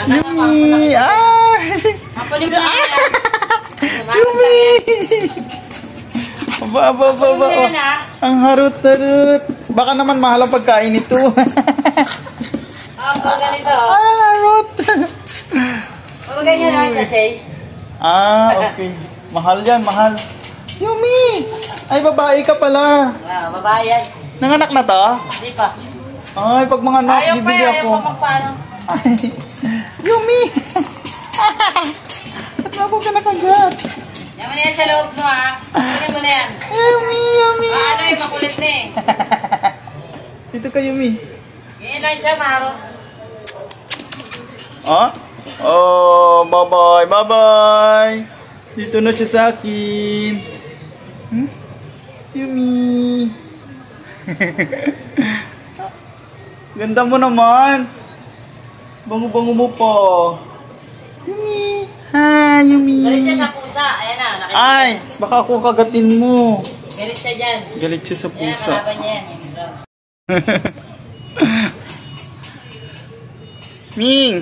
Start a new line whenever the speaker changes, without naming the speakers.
Yumi! Ah! Yumi! Aba. Ang harot-harot. Baka naman mahal ang pagkain ito.
Ganito.
Harot!
Ganyan na siya, Shay.
Okay. Mahal yan, mahal. Yumi! Ay, babae ka pala.
Babae yan.
Nanganak na to?
Hindi pa.
Ay, pag mga anak, bibili ako.
Ayaw pa magpaano.
Yumi! Ba't na ako ka nakagat?
Yan mo na yan sa loob mo, ha? Kunin mo na yan.
Yumi!
Ano eh, makulit na eh.
Dito ka, Yumi.
Ganyan lang siya, Maro.
Bye-bye. Dito na siya sa akin. Yumi. Ganda mo naman. Bango-bango mo pa. Yumi. Hi, Yumi.
Galit siya sa pusa. Ayan na.
Ay, baka ako kagatin mo.
Galit siya dyan.
Galit siya sa pusa.
Ayan, kalaban niya yan.
Ming.